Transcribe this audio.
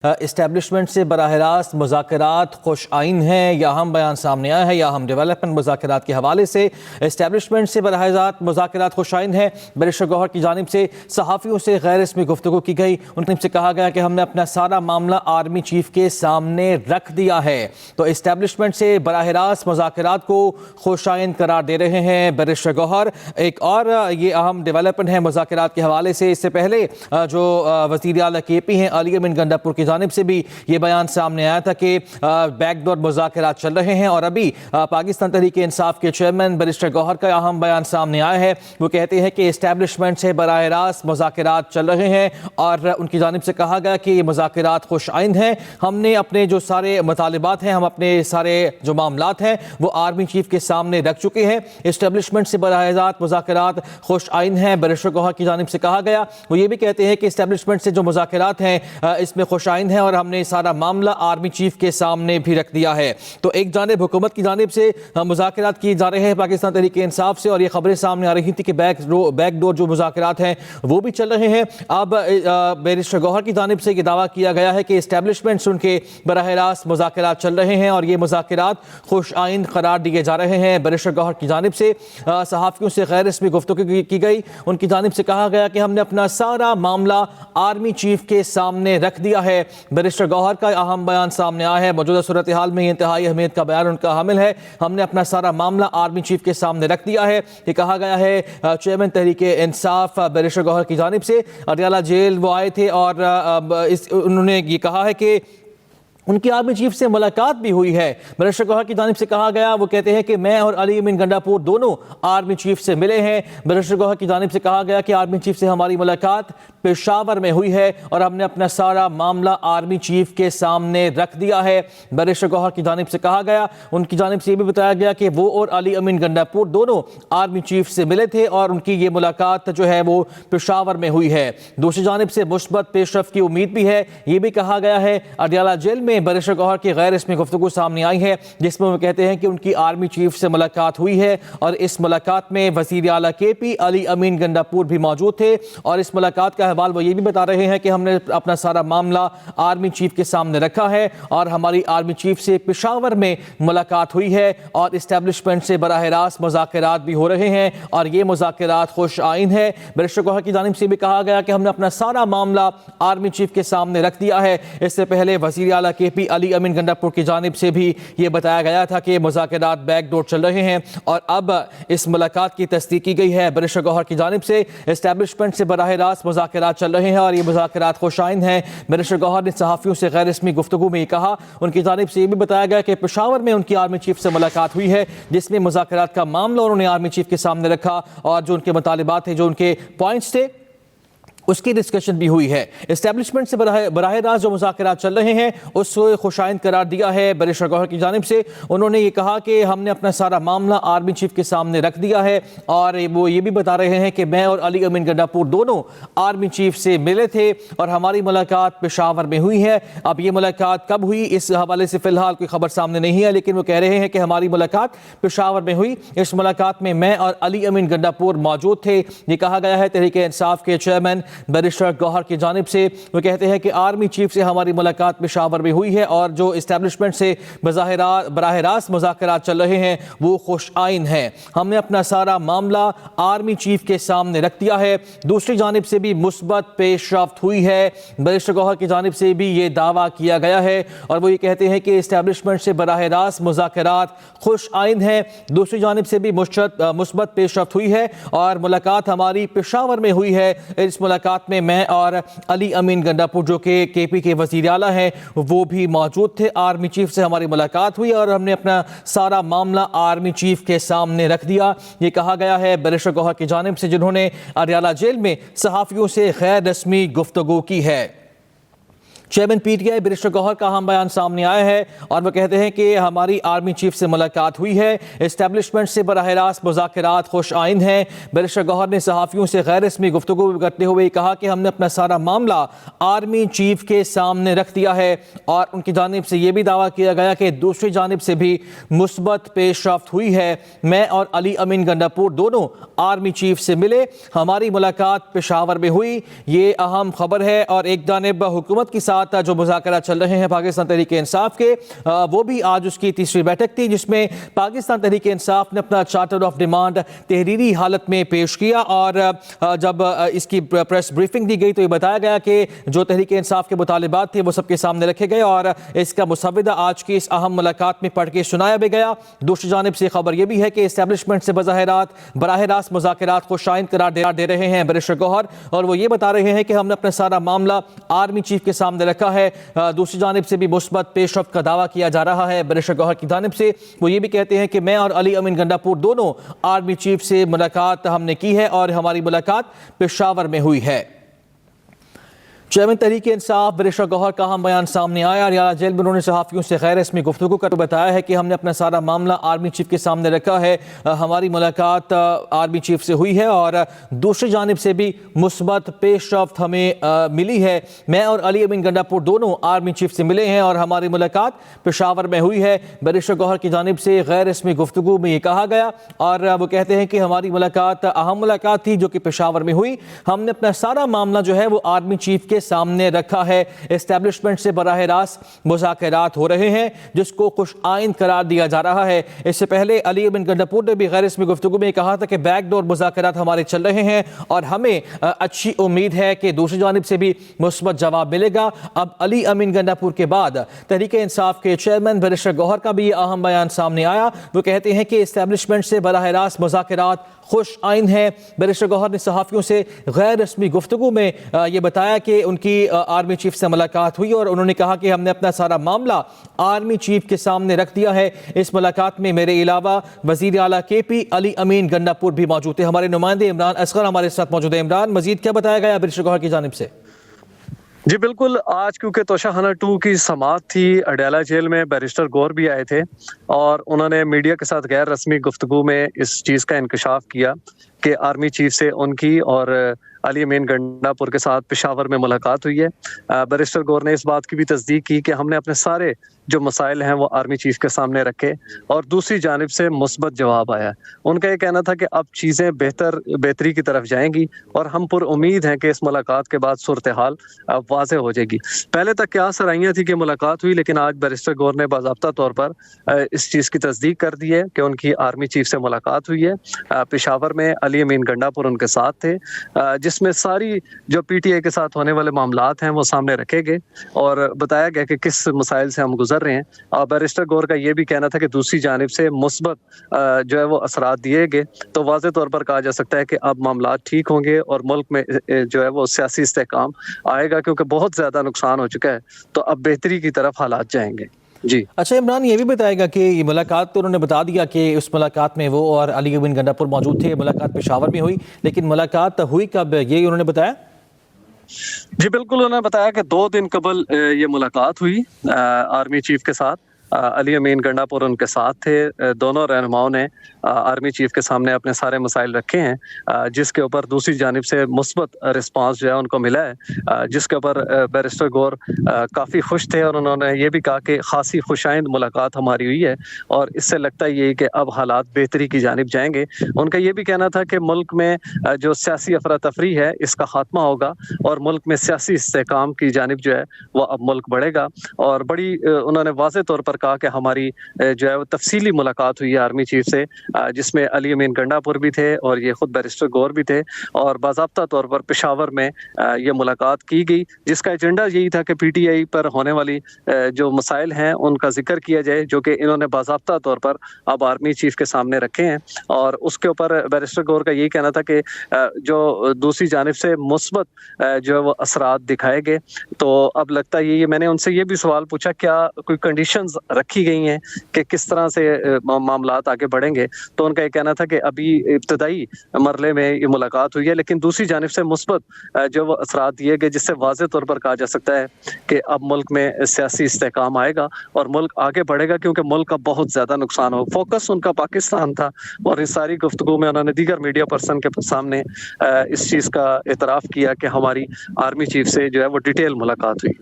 Establishment سے براہ راست مذاکرات خوش آئند ہیں یا اہم بیان سامنے آیا ہے یا اہم ڈیولپمنٹ مذاکرات کے حوالے سے اسٹیبلشمنٹ سے براہ راست مذاکرات خوش آئند ہیں۔ بیرسٹر گوہر کی جانب سے صحافیوں سے غیر رسمی گفتگو کی گئی، ان کی جانب سے کہا گیا کہ ہم نے اپنا سارا معاملہ آرمی چیف کے سامنے رکھ دیا ہے۔ تو اسٹیبلشمنٹ سے براہ راست مذاکرات کو خوش آئند قرار دے رہے ہیں بیرسٹر گوہر۔ ایک اور یہ اہم ڈیولپمنٹ ہے مذاکرات کے حوالے سے، اس سے پہلے جو وزیر اعلیٰ کے پی ہیں علی امین گنڈا پور کی جانب سے بھی یہ بیان سامنے آیا تھا کہ بیک ڈور مذاکرات چل رہے ہیں، اور ابھی پاکستان تحریک انصاف کے چیئرمین بیرسٹر گوہر کا اہم بیان سامنے آیا ہے۔ وہ کہتے ہیں کہ اسٹیبلشمنٹ سے براہ راست مذاکرات چل رہے ہیں اور ان کی جانب سے کہا گیا کہ یہ مذاکرات خوش آئند ہیں۔ ہم نے اپنے جو سارے مطالبات ہیں، ہم اپنے سارے جو معاملات ہیں وہ آرمی چیف کے سامنے رکھ چکے ہیں۔ اسٹیبلشمنٹ سے براہ راست مذاکرات خوش آئند ہیں، بیرسٹر گوہر کی جانب سے کہا گیا۔ وہ یہ بھی کہتے ہیں کہ اسٹیبلشمنٹ سے جو مذاکرات ہیں اس میں خوش آئند ہیں اور ہم نے سارا معاملہ آرمی چیف کے سامنے بھی رکھ دیا ہے۔ تو ایک جانب حکومت کی جانب سے مذاکرات کیے جا رہے ہیں پاکستان تحریک انصاف سے، اور یہ خبریں سامنے آ رہی تھی کہ بیک ڈور جو مذاکرات ہیں وہ بھی چل رہے ہیں۔ اب بیرسٹر گوہر کی جانب سے یہ دعویٰ کیا گیا ہے کہ اسٹیبلشمنٹ سے ان کے براہ راست مذاکرات چل رہے ہیں اور یہ مذاکرات خوش آئند قرار دیے جا رہے ہیں۔ بیرسٹر گوہر کی جانب سے صحافیوں سے غیر رسمی گفتگو کی گئی، ان کی جانب سے کہا گیا کہ ہم نے اپنا سارا معاملہ آرمی چیف کے سامنے رکھ دیا ہے۔ بیرسٹر گوہر کا اہم بیان سامنے آیا ہے۔ موجودہ صورتحال میں یہ انتہائی اہمیت کا بیان ان کا حامل ہے۔ ہم نے اپنا سارا معاملہ آرمی چیف کے سامنے رکھ دیا ہے، یہ کہا گیا ہے چیئرمین تحریک انصاف بیرسٹر گوہر کی جانب سے۔ اڈیالہ جیل وہ آئے تھے اور انہوں نے یہ کہا ہے کہ ان کی آرمی چیف سے ملاقات بھی ہوئی ہے۔ بیرسٹر گوہر کی جانب سے کہا گیا، وہ کہتے ہیں کہ میں اور علی امین گنڈا پور دونوں آرمی چیف سے ملے ہیں۔ بیرسٹر گوہر کی جانب سے کہا گیا کہ آرمی چیف سے ہماری ملاقات پشاور میں ہوئی ہے اور ہم نے اپنا سارا معاملہ آرمی چیف کے سامنے رکھ دیا ہے۔ بیرسٹر گوہر کی جانب سے کہا گیا، ان کی جانب سے یہ بھی بتایا گیا کہ وہ اور علی امین گنڈا پور دونوں آرمی چیف سے ملے تھے اور ان کی یہ ملاقات جو ہے وہ پشاور میں ہوئی ہے۔ دوسری جانب سے مثبت پیش رفت کی امید بھی ہے، یہ بھی کہا گیا ہے۔ اڈیالہ جیل میں بیرسٹر گوہر کی غیر رسمی گفتگو سامنے آئی ہے، جس میں وہ کہتے ہیں کہ ان کی آرمی چیف سے ملاقات ہوئی ہے اور اس ملاقات میں وزیر اعلیٰ کے پی علی امین گنڈا پور بھی موجود تھے، اور اس ملاقات کا حوال وہ یہ بھی بتا رہے ہیں کہ ہم نے اپنا سارا معاملہ آرمی چیف کے سامنے رکھا ہے اور ہماری آرمی چیف سے پشاور میں ملاقات ہوئی ہے اور اسٹیبلشمنٹ سے براہ راست مذاکرات بھی ہو رہے ہیں اور یہ مذاکرات خوش آئند ہے۔ بیرسٹر گوہر کی جانب سے بھی کہا گیا کہ ہم نے اپنا سارا معاملہ آرمی چیف کے سامنے رکھ دیا ہے۔ اس سے پہلے وزیر اعلیٰ کے پی علی امین گنڈا پور کی جانب سے بھی یہ بتایا گیا تھا کہ مذاکرات بیک ڈور چل رہے ہیں اور اب اس ملاقات کی تصدیق کی گئی ہے بیرسٹر گوہر کی جانب سے۔ اسٹیبلشمنٹ سے براہ راست مذاکرات چل رہے ہیں اور یہ مذاکرات خوش آئند ہیں۔ بیرسٹر گوہر نے صحافیوں سے غیر رسمی گفتگو میں یہ کہا، ان کی جانب سے یہ بھی بتایا گیا کہ پشاور میں ان کی آرمی چیف سے ملاقات ہوئی ہے، جس میں مذاکرات کا معاملہ انہوں نے آرمی چیف کے سامنے رکھا اور جو ان کے مطالبات تھے، جو ان کے پوائنٹس تھے، اس کی ڈسکشن بھی ہوئی ہے۔ اسٹیبلشمنٹ سے براہ راست جو مذاکرات چل رہے ہیں اس کو خوش آئند قرار دیا ہے بیرسٹر گوہر کی جانب سے۔ انہوں نے یہ کہا کہ ہم نے اپنا سارا معاملہ آرمی چیف کے سامنے رکھ دیا ہے اور وہ یہ بھی بتا رہے ہیں کہ میں اور علی امین گنڈا پور دونوں آرمی چیف سے ملے تھے اور ہماری ملاقات پشاور میں ہوئی ہے۔ اب یہ ملاقات کب ہوئی اس حوالے سے فی الحال کوئی خبر سامنے نہیں ہے، لیکن وہ کہہ رہے ہیں کہ ہماری ملاقات پشاور میں ہوئی۔ اس ملاقات میں میں اور علی امین گنڈا پور موجود تھے، یہ کہا گیا ہے تحریک انصاف کے چیئرمین بیرسٹر گوہر کی جانب سے۔ وہ کہتے ہیں کہ آرمی چیف سے ہماری ملاقات پشاور میں ہوئی ہے اور جو اسٹیبلشمنٹ سے براہ راست مذاکرات چل رہے ہیں وہ خوش آئند ہیں۔ ہم نے اپنا سارا معاملہ آرمی چیف کے سامنے رکھ دیا ہے۔ دوسری جانب سے بھی مثبت پیش رفت ہوئی ہے، بیرسٹر گوہر کی جانب سے بھی یہ دعویٰ کیا گیا ہے اور وہ یہ کہتے ہیں کہ اسٹیبلشمنٹ سے براہ راست مذاکرات خوش آئند ہیں۔ دوسری جانب سے بھی مثبت پیش رفت ہوئی ہے اور ملاقات ہماری پشاور میں ہوئی ہے۔ اس ملاقات میں میں اور علی امین گنڈا پور جو کہ کے پی کے وزیر اعلیٰ ہیں وہ بھی موجود تھے۔ آرمی چیف سے ہماری ملاقات ہوئی اور ہم نے اپنا سارا معاملہ آرمی چیف کے سامنے رکھ دیا، یہ کہا گیا ہے بیرسٹر گوہر کی جانب سے، جنہوں نے اڈیالہ جیل میں صحافیوں سے غیر رسمی گفتگو کی ہے۔ چیئرمین پی ٹی آئی بیرسٹر گوہر کا اہم بیان سامنے آیا ہے اور وہ کہتے ہیں کہ ہماری آرمی چیف سے ملاقات ہوئی ہے، اسٹیبلشمنٹ سے براہ راست مذاکرات خوش آئند ہیں۔ بیرسٹر گوہر نے صحافیوں سے غیر رسمی گفتگو کرتے ہوئے کہا کہ ہم نے اپنا سارا معاملہ آرمی چیف کے سامنے رکھ دیا ہے اور ان کی جانب سے یہ بھی دعویٰ کیا گیا کہ دوسری جانب سے بھی مثبت پیش رفت ہوئی ہے۔ میں اور علی امین گنڈا پور دونوں آرمی چیف سے ملے، ہماری ملاقات پشاور میں ہوئی، یہ اہم خبر ہے۔ اور ایک جانب حکومت کی ساتھ ساتھ جو مذاکرات چل رہے ہیں پاکستان تحریک انصاف کے، وہ بھی آج اس کی تیسری بیٹھک تھی، جس میں پاکستان تحریک انصاف نے اپنا چارٹر آف ڈیمانڈ تحریری حالت میں پیش کیا، اور جب اس کی پریس بریفنگ دی گئی تو یہ بتایا گیا کہ جو تحریک انصاف کے مطالبات تھے وہ سب کے سامنے رکھے گئے، اور اس کا مسودہ آج کی اس اہم ملاقات میں پڑھ کے سنایا بھی گیا۔ دوسری جانب سے خبر یہ بھی ہے کہ اسٹیبلشمنٹ سے براہ راست مذاکرات کو شائن قرار دے رہے ہیں بیرسٹر گوہر، اور وہ یہ بتا رہے ہیں کہ ہم نے اپنا سارا معاملہ آرمی چیف کے سامنے رکھا ہے۔ دوسری جانب سے بھی مثبت پیش رفت کا دعویٰ کیا جا رہا ہے بیرسٹر گوہر کی جانب سے۔ وہ یہ بھی کہتے ہیں کہ میں اور علی امین گنڈاپور دونوں آرمی چیف سے ملاقات ہم نے کی ہے، اور ہماری ملاقات پشاور میں ہوئی ہے۔ چیئرمین تحریک انصاف بیرسٹر گوہر کا اہم بیان سامنے آیا۔ ریاض جیل میں انہوں نے صحافیوں سے غیر رسمی گفتگو کرتے بتایا ہے کہ ہم نے اپنا سارا معاملہ آرمی چیف کے سامنے رکھا ہے، ہماری ملاقات آرمی چیف سے ہوئی ہے، اور دوسری جانب سے بھی مثبت پیش رفت ہمیں ملی ہے۔ میں اور علی امین گنڈاپور دونوں آرمی چیف سے ملے ہیں، اور ہماری ملاقات پشاور میں ہوئی ہے۔ بیرسٹر گوہر کی جانب سے غیر رسمی گفتگو میں یہ کہا گیا، اور وہ کہتے ہیں کہ ہماری ملاقات اہم ملاقات تھی جو کہ پشاور میں ہوئی۔ ہم نے اپنا سارا معاملہ جو ہے وہ آرمی چیف کے سامنے رکھا ہے۔ اسٹیبلشمنٹ سے براہ راست مذاکرات ہو رہے ہیں، جس کو خوش آئند قرار دیا جا رہا ہے۔ اس سے پہلے علی امین گنڈاپور نے بھی غیر رسمی گفتگو میں کہا تھا کہ بیک ڈور مذاکرات ہمارے چل رہے ہیں، اور ہمیں اچھی امید ہے کہ دوسری جانب سے بھی مثبت جواب ملے گا۔ اب علی امین گنڈاپور کے بعد تحریک انصاف کے چیئرمین بیرسٹر گوہر کا بھی یہ اہم بیان سامنے آیا۔ وہ کہتے ہیں کہ اسٹیبلشمنٹ سے براہ راست مذاکرات خوش آئند ہیں۔ بیرسٹر گوہر نے صحافیوں سے غیر رسمی گفتگو میں یہ بتایا کہ ان کی آرمی چیف سے ملاقات ہوئی، اور انہوں نے کہا کہ ہم نے اپنا سارا معاملہ آرمی چیف کے سامنے رکھ دیا ہے۔ اس ملاقات میں میرے علاوہ وزیر اعلیٰ کے پی علی امین گنڈاپور بھی موجود تھے۔ ہمارے نمائندے عمران اصغر ہمارے ساتھ موجود ہیں۔ عمران، مزید کیا بتایا گیا بیرسٹر گوہر کی جانب سے؟ جی بالکل، آج کیونکہ توشہ خانہ 2 کی سماعت تھی، اڈیالہ جیل میں بیرسٹر گوہر بھی آئے تھے، اور انہوں نے میڈیا کے ساتھ غیر رسمی گفتگو میں اس چیز کا انکشاف کیا کہ آرمی چیف سے ان کی اور علی امین گنڈاپور کے ساتھ پشاور میں ملاقات ہوئی ہے۔ بیرسٹر گوہر نے اس بات کی بھی تصدیق کی کہ ہم نے اپنے سارے جو مسائل ہیں وہ آرمی چیف کے سامنے رکھے، اور دوسری جانب سے مثبت جواب آیا۔ ان کا یہ کہنا تھا کہ اب چیزیں بہتری کی طرف جائیں گی، اور ہم پر امید ہیں کہ اس ملاقات کے بعد صورتحال واضح ہو جائے گی۔ پہلے تک کیا سرائیاں تھی کہ ملاقات ہوئی، لیکن آج بیرسٹر گوہر نے باضابطہ طور پر اس چیز کی تصدیق کر دی ہے کہ ان کی آرمی چیف سے ملاقات ہوئی ہے۔ پشاور میں علی امین گنڈاپور ان کے ساتھ تھے، جس میں ساری جو پی ٹی آئی کے ساتھ ہونے والے معاملات ہیں وہ سامنے رکھے گئے، اور بتایا گیا کہ کس مسائل سے ہم گزر رہے ہیں۔ اور بیرسٹر گوہر کا یہ بھی کہنا تھا کہ دوسری جانب سے مثبت جو ہے وہ اثرات دیے گئے، تو واضح طور پر کہا جا سکتا ہے کہ اب معاملات ٹھیک ہوں گے، اور ملک میں جو ہے وہ سیاسی استحکام آئے گا، کیونکہ بہت زیادہ نقصان ہو چکا ہے، تو اب بہتری کی طرف حالات جائیں گے۔ جی اچھا عمران، یہ بھی بتائے گا کہ یہ ملاقات تو انہوں نے بتا دیا کہ اس ملاقات میں وہ اور علی امین گنڈاپور موجود تھے، ملاقات پشاور میں ہوئی، لیکن ملاقات ہوئی کب، یہ انہوں نے بتایا؟ جی بالکل، انہوں نے بتایا کہ 2 دن قبل یہ ملاقات ہوئی آرمی چیف کے ساتھ۔ علی امین گنڈاپور ان کے ساتھ تھے۔ دونوں رہنماؤں نے آرمی چیف کے سامنے اپنے سارے مسائل رکھے ہیں، جس کے اوپر دوسری جانب سے مثبت رسپانس جو ہے ان کو ملا ہے، جس کے اوپر بیرسٹر گوہر کافی خوش تھے، اور انہوں نے یہ بھی کہا کہ خاصی خوش آئند ملاقات ہماری ہوئی ہے، اور اس سے لگتا ہے یہ کہ اب حالات بہتری کی جانب جائیں گے۔ ان کا یہ بھی کہنا تھا کہ ملک میں جو سیاسی افراتفری ہے اس کا خاتمہ ہوگا، اور ملک میں سیاسی استحکام کی جانب جو ہے وہ اب ملک بڑھے گا۔ اور بڑی انہوں نے واضح طور پر کہا کہ ہماری جو ہے وہ تفصیلی ملاقات ہوئی ہے آرمی چیف سے، جس میں علی امین گنڈاپور بھی تھے اور یہ خود بیرسٹر گوہر بھی تھے، اور باضابطہ طور پر پشاور میں یہ ملاقات کی گئی، جس کا ایجنڈا یہی تھا کہ پی ٹی آئی پر ہونے والی جو مسائل ہیں ان کا ذکر کیا جائے، جو کہ انہوں نے باضابطہ طور پر اب آرمی چیف کے سامنے رکھے ہیں۔ اور اس کے اوپر بیرسٹر گوہر کا یہی کہنا تھا کہ جو دوسری جانب سے مثبت جو ہے وہ اثرات دکھائے گئے، تو اب لگتا ہے یہ میں نے ان سے یہ بھی سوال پوچھا کیا کوئی کنڈیشنز رکھی گئی ہیں کہ کس طرح سے معاملات آگے بڑھیں گے، تو ان کا یہ کہنا تھا کہ ابھی ابتدائی مرحلے میں یہ ملاقات ہوئی ہے، لیکن دوسری جانب سے مثبت جو وہ اثرات دیے گئے، جس سے واضح طور پر کہا جا سکتا ہے کہ اب ملک میں سیاسی استحکام آئے گا اور ملک آگے بڑھے گا، کیونکہ ملک کا بہت زیادہ نقصان ہو۔ فوکس ان کا پاکستان تھا، اور اس ساری گفتگو میں انہوں نے دیگر میڈیا پرسن کے سامنے اس چیز کا اعتراف کیا کہ ہماری آرمی چیف سے جو ہے وہ ڈیٹیل ملاقات ہوئی۔